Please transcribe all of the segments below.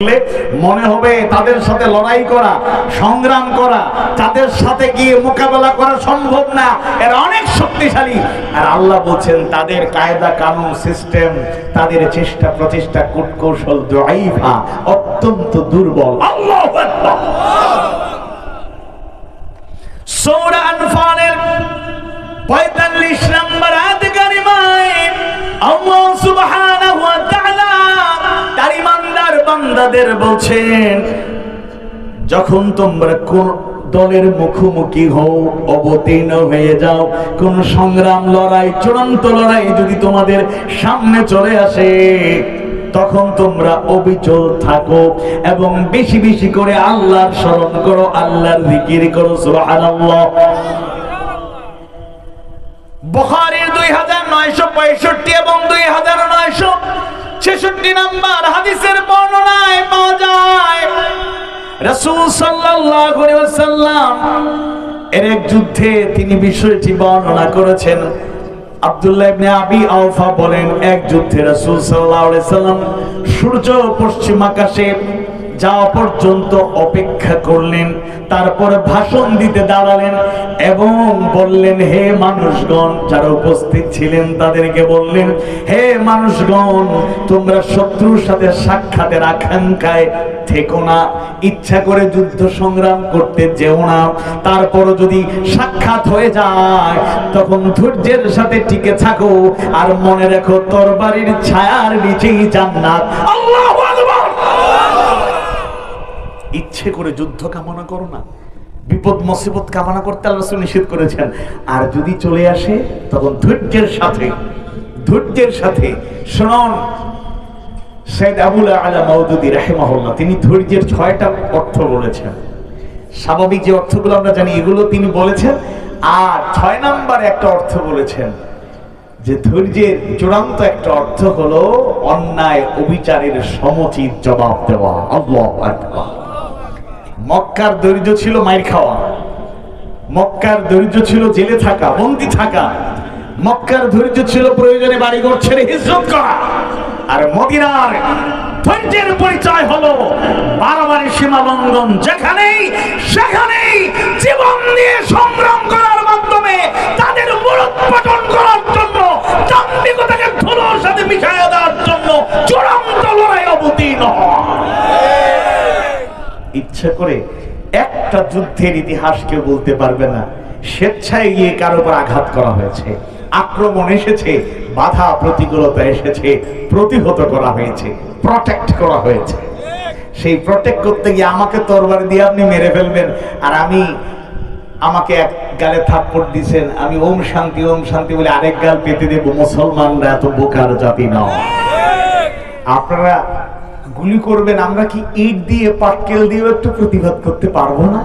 মনে হবে তাদের সাথে লড়াই করা, সংগ্রাম করা, তাদের সাথে গিয়ে মোকাবেলা করা সম্ভব না, এরা অনেক শক্তিশালী। আর আল্লাহ বলছেন তাদের কায়দা কানুন সিস্টেম, তাদের চেষ্টা প্রচেষ্টা কূটকৌশল দাঈফা, অত্যন্ত দুর্বল। আল্লাহু আকবার। সূরা আনফালের ৪৫ নম্বর আয়াত কারিমায় আল্লাহ সুবহানাহু ওয়া তাআলা তার ঈমানদার বান্দাদের বলছেন, যখন তোমরা কোন দলের মুখোমুখি হও, অবতীর্ণ হয়ে যাও, কোন সংগ্রাম লড়াই চূড়ান্ত লড়াই যদি তোমাদের সামনে চলে আসে, তখন তোমরা অবিচল থাকো এবং বেশি বেশি করে আল্লাহর স্মরণ করো, আল্লাহর জিকির করো। সুবহানাল্লাহ। বুখারীর 2965 এবং 2966 নম্বর হাদিসের বর্ণনায় পাওয়া যায়, রাসূল সাল্লাল্লাহু আলাইহি ওয়াসাল্লাম এর এক যুদ্ধে তিনি বিষয়টি বর্ণনা করেছেন। আব্দুল্লাহ ইবনে আবি আওফা বলেন, এক যুদ্ধে রাসূল সাল্লাল্লাহু আলাইহি ওয়াসাল্লাম সূর্য পশ্চিম আকাশে যাওয়া পর্যন্ত অপেক্ষা করলেন, তারপরে ভাষণ দিতে দাঁড়ালেন এবং বললেন, হে মানুষগণ, যারা উপস্থিত ছিলেন তাদেরকে বললেন, হে মানুষগণ, তোমরা শত্রুর সাথে সাক্ষাতের আকাঙ্ক্ষায় থেকো না, ইচ্ছা করে যুদ্ধ সংগ্রাম করতে যেও না, তারপরও যদি সাক্ষাৎ হয়ে যায় তখন ধৈর্যের সাথে টিকে থাকো, আর মনে রেখো তরবারির ছায়ার নিচেই জান্নাত। আল্লাহু আকবার। ইচ্ছে করে যুদ্ধ কামনা করো না, বিপদ মুসিবত কামনা করতে আল্লাহ রাসূল নিষেধ করেছেন। আর যদি চলে আসে তখন ধৈর্যের সাথে শুনুন। সৈয়দ আবুল আলা মাওদুদী রাহিমাহুল্লাহ তিনি ধৈর্যের 6টা অর্থ বলেছেন। স্বাভাবিক যে অর্থগুলো আমরা জানি এগুলো তিনি বলেছেন, আর 6 নম্বরে একটা অর্থ বলেছেন যে ধৈর্যের চূড়ান্ত একটা অর্থ হলো অন্যায় অবিচারের সমুচিত জবাব দেওয়া। আল্লাহু আকবার। মক্কার ধৈর্য ছিল মাইর খাওয়া, মক্কার ধৈর্য ছিল জেলে থাকা, বন্দী থাকা, মক্কার ধৈর্য ছিল প্রয়োজনে বাড়িঘর ছেড়ে হিজরত করা। আর মদিনার ধৈর্যের পরিচয় হলো বারবারই সীমা লঙ্ঘন, যেখানেই সেখানেই জীবন দিয়ে সংগ্রাম করার মাধ্যমে তাদের মূলোৎপাটন করার জন্য, দাম্ভিকতাকে ধুলোর সাথে মিশিয়ে দেওয়ার জন্য চূড়ান্ত লড়াই অবতীর্ণ হওয়া। ইচ্ছা করে একটা যুদ্ধের ইতিহাস কেউ বলতে পারবে না স্বেচ্ছায় গিয়ে কারো উপর আঘাত করা হয়েছে, আক্রমণ এসেছে, বাধা প্রতিকূলতা এসেছে, প্রতিহত করা হয়েছে, প্রটেক্ট করা হয়েছে। সেই প্রটেক্ট করতে গিয়ে আমাকে তরবারি দিয়ে আপনি মেরে ফেলবেন, আর আমাকে এক গালে থাপ্পড় দিয়েছেন, আমি ওম শান্তি বলে আরেক গাল পেতে দেব। মুসলমানরা এত বোকার জাতি না। আপনারা গুলি করবেন, আমরা কি ইট দিয়ে পাটকেল দিয়ে একটু প্রতিবাদ করতে পারবো না?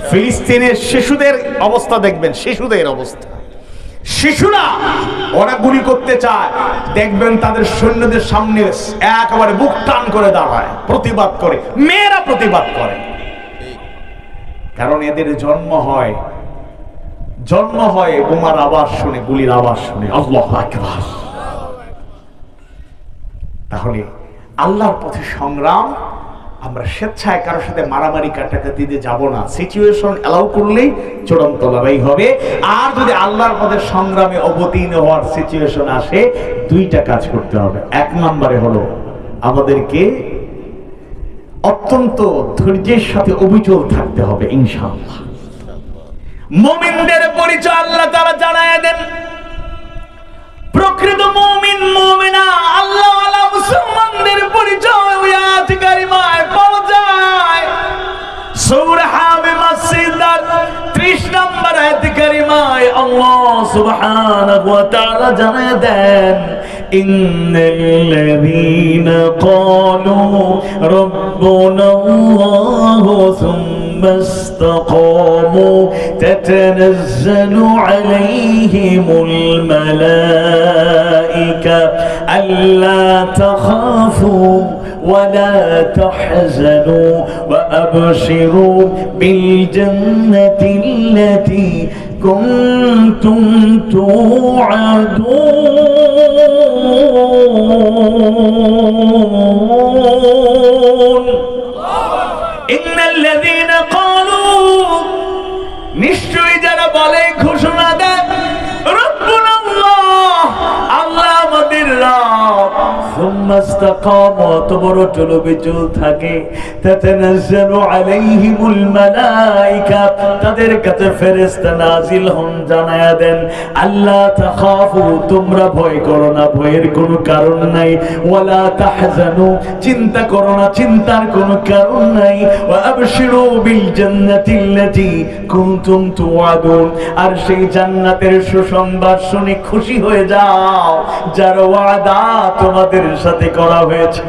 ফিলিস্তিনের শিশুদের অবস্থা দেখবেন, শিশুদের অবস্থা, শিশুরা ওরা গুলি করতে চায়, দেখবেন তাদের সৈন্যদের সামনে একেবারে বুক টান করে দাঁড়ায়, প্রতিবাদ করে, মেয়েরা প্রতিবাদ করে। কারণ এদের জন্ম হয় বোমার আওয়াজ শুনে, গুলির আওয়াজ শুনে। আল্লাহু আকবার। তাহলে আল্লাহর পথে সংগ্রাম, আমরা স্বেচ্ছায় কারোর সাথে মারামারি কাটাকাটি দিয়ে যাব না। সিচুয়েশন অ্যালাউ করলেই চূড়ান্ত লড়াই হবে। আর যদি আল্লাহর পথে সংগ্রামে অবতীর্ণ হওয়ার সিচুয়েশন আসে, 2টা কাজ করতে হবে। 1 নম্বরে হলো আমাদেরকে অত্যন্ত ধৈর্যের সাথে অবিচল থাকতে হবে ইনশাআল্লাহ। মুমিনদের পরিচয় আল্লাহ তাআলা জানায় দেন। প্রকৃত মুমিন মুমিনা আল্লাহওয়ালা মুসলমানদের পরিচয় ওই আয়াত কারিমায় পাওয়া যায়। সূরা হামিম মাসজিদার 30 নম্বর আয়াত কারিমায় আল্লাহ সুবহানাহু ওয়া তাআলা জানায় দেন, ইন্নাল্লাযীনা ক্বালু রাব্বুনাল্লাহু সুম্মা ইসতাকামু তাতানাজ্জালু আলাইহিমুল মালায়েকা আল্লা তাখাফু ولا تحزنوا وأبشروا بالجنة التي كنتم توعدون ইন্নাল্লাযীনা ক্বালু, নিশ্চয়ই যারা বলে, ঘোষণা দেয়, রব্বুনাল্লাহ, আল্লাহ আমাদের রব, সুম্মা ইসতাকামু, তবর চলবে চল থাকে, তাতানাজ্জালু আলাইহিমুল মালায়েকা, তাদের কাছে ফেরেশতা নাজিল হন, জানায়া দেন, আল্লাহ তাখাফু, তোমরা ভয় করো না, ভয়ের কোনো কারণ নাই, ওয়ালা তাহজানু, চিন্তা করো না, চিন্তার কোনো কারণ নাই, ওয়া আবশিরু বিল জান্নাতিল্লাতী কুনতুম তুআদুন, আর সেই জান্নাতের সুসংবাদ শুনে খুশি হয়ে যাও, যার ওয়াদা তোমাদের সাথে করা হয়েছে।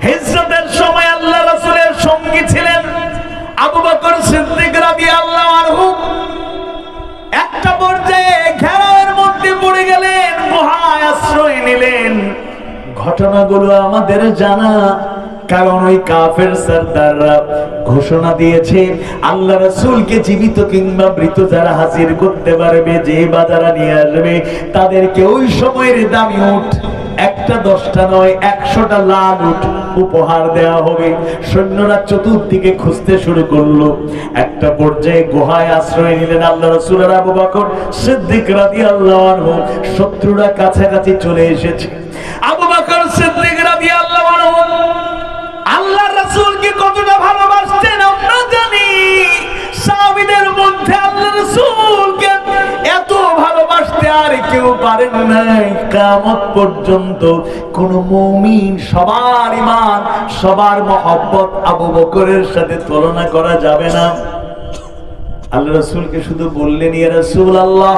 হিজরতের সময় আল্লাহ রাসূলের সঙ্গী ছিলেন আবু বকর সিদ্দিক রাদিয়াল্লাহু আনহু। একটা পর্যায়ে ঘেরাওয়ের মধ্যে পড়ে গেলেন, গুহায় আশ্রয় নিলেন। ঘটনাগুলো আমাদের জানা, কারণ ওই কাফের সরদাররা ঘোষণা দিয়েছে, আল্লাহ রাসূলকে জীবিত কিংবা মৃত যারা হাজির করতে পারবে, যে বাজারা নিয়ে আসবে, তাদেরকে ওই সময়ের দামি উট, একটা 10টা নয় 100টা লাল উট উপহার দেওয়া হবে। সৈন্যরা চতুর্দিকে খুঁজতে শুরু করলো। একটা পর্যায়ে গুহায় আশ্রয় নিলেন আল্লাহ রাসূল আর আবু বকর সিদ্দিক রাদিয়াল্লাহু আনহু। শত্রুরা কাছাকাছি চলে এসেছে। আবু বকর সিদ্দিক রাদিয়াল্লাহু আনহু আল্লাহর রাসূলকে কতটা ভালোবাসতেন আমরা জানি। সাহাবীদের মধ্যে আল্লাহর রাসূলকে এত ভালোবাসতে আর কেউ পারেন নাই। কিয়ামত পর্যন্ত কোন মুমিন, সবার ঈমান, সবার মহব্বত আবু বকরের সাথে তুলনা করা যাবে না। আল্লাহ রাসূলকে শুধু বললেন, ইয়া রাসূলুল্লাহ,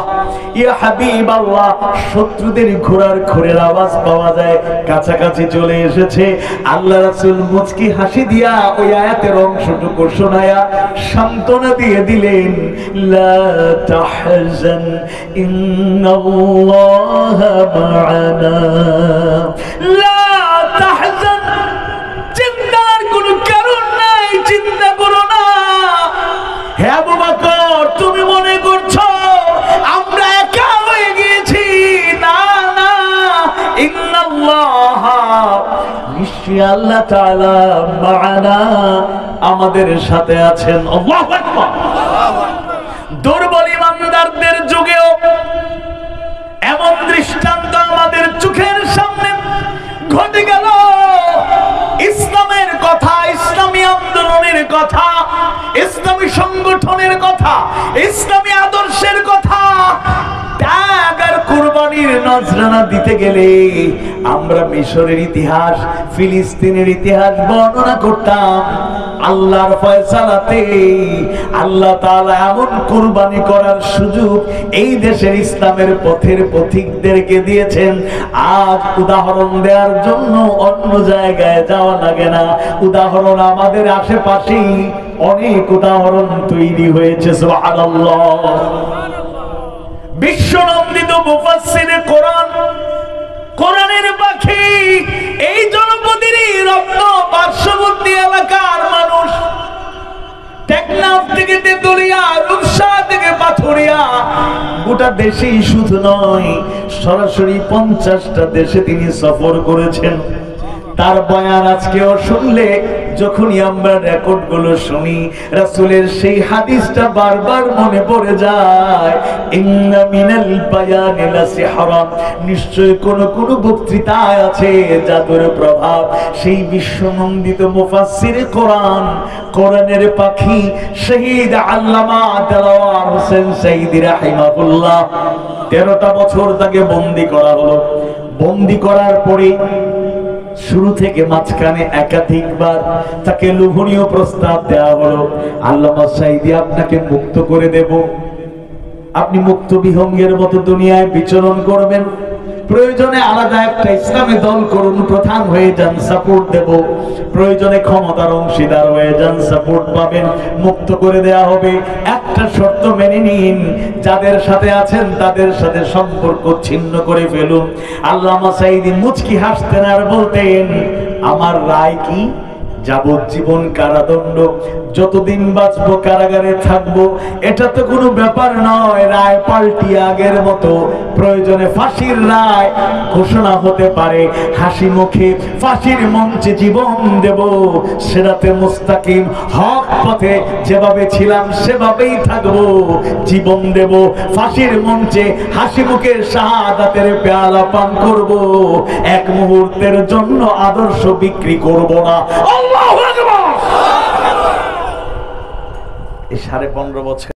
ইয়া হাবিবাল্লাহ। শত্রুদের ঘোড়ার খুরের আওয়াজ পাওয়া যায়, কাছাকাছি চলে এসেছে। আল্লাহ রাসূল মুচকি হাসি দিয়া ওই আয়াতের অংশটুকু শোনায়া সান্ত্বনা দিয়ে দিলেন, লা তাহজান ইন্নাল্লাহা মা'ানা, লা তাহজান, চিন্তার কোনো কারণ নাই, চিন্তা করো না। হে আবু বকর, তুমি মনে করছো আমরা একা হয়ে গিয়েছি? না না, ইন্নাল্লাহ, নিশ্চয়ই আল্লাহ তাআলা মা'ানা, আমাদের সাথে আছেন। আল্লাহু আকবার। দুর্বল ইমানদারদের যুগেও এমন দৃষ্টান্ত আমাদের চোখের সামনে ঘটে গেল। ইসলামের কথা, ইসলামী আন্দোলনের কথা, ইসলামী সংগঠনের কথা, ইসলামী আদর্শের কথা, ত্যাগ আর কুরবানির নজরানা দিতে গেলে আমরা মিশরের ইতিহাস, ফিলিস্তিনের ইতিহাস বর্ণনা করতাম। আল্লাহর ফয়সালাতে আল্লাহ তাআলা এমন কুরবানি করার সুযোগ এই দেশের ইসলামের পথের পথিকদেরকে দিয়েছেন। আজ উদাহরণ দেওয়ার জন্য অন্য জায়গায় যাওয়া লাগে না। উদাহরণ আমাদের আশেপাশেই অনেক উদাহরণ তৈরি হয়েছে। সুবহানাল্লাহ। বিশ্বনন্দিত মুফাসসিরে কোরআন, কোরআনের পাখি, এই জনপদেরই রত্ন, পার্শ্ববর্তী এলাকার মানুষ, টেকনাফ থেকে তেতুলিয়া, রূপসা থেকে পাথুরিয়া, গোটা দেশেই শুধু নয়, সরাসরি 50টা দেশে তিনি সফর করেছেন। তার বয়ান আজকেও শুনলে, যখনই আমরা রেকর্ড গুলো শুনি, রাসূলের সেই হাদিসটা বারবার মনে পড়ে যায়, ইন্না মিনাল বায়ানি লাসিহরা, নিশ্চয় কোন কোন বক্তৃতায় আছে জাদুর প্রভাব। সেই বিশ্বনন্দিত মুফাসসিরে কোরআন, কোরআনের পাখি, শহীদ আল্লামা দেলাওয়ার হোসেন সাইদি রাহিমাহুল্লাহ, 13টা বছর তাকে বন্দী করা হলো। বন্দী করার পরে শুরু থেকে মাঝখানে একাধিকবার তাকে লোভনীয় প্রস্তাব দেওয়া হলো, আল্লামা সাইদি, আপনাকে মুক্ত করে দেব, আপনি মুক্ত বিহঙ্গের মতো দুনিয়ায় বিচরণ করবেন, প্রয়োজনে আলাদা একটা ইসলামী দল করুন, প্রধান হয়ে যান, সাপোর্ট দেব, প্রয়োজনে ক্ষমতার অংশীদার হয়ে যান, সাপোর্ট পাবেন, মুক্ত করে দেয়া হবে। একটা শর্ত মেনে নিন, যাদের সাথে আছেন তাদের সাথে সম্পর্ক ছিন্ন করে ফেলুন। আল্লামা সাইদি মুচকি হাসতেন আর বলতেন, আমার রায় কি? যাবজ্জীবন কারাদণ্ড, যতদিন বাঁচবো কারাগারে থাকবো, এটা তো কোনো ব্যাপার নয়। রায় পাল্টিয়ে আগের মতো প্রয়োজনে ফাঁসির রায় ঘোষণা হতে পারে। হাসি মুখে ফাঁসির মঞ্চে জীবন দেব, সিরাতে মুস্তাকিম হক পথে যেভাবে ছিলাম সেভাবেই থাকবো, জীবন দেব। ফাঁসির মঞ্চে হাসি মুখে শাহাদাতের পেয়ালা পান করব, এক মুহূর্তের জন্য আদর্শ বিক্রি করব না। আল্লাহু আকবার। এই 15.5 বছর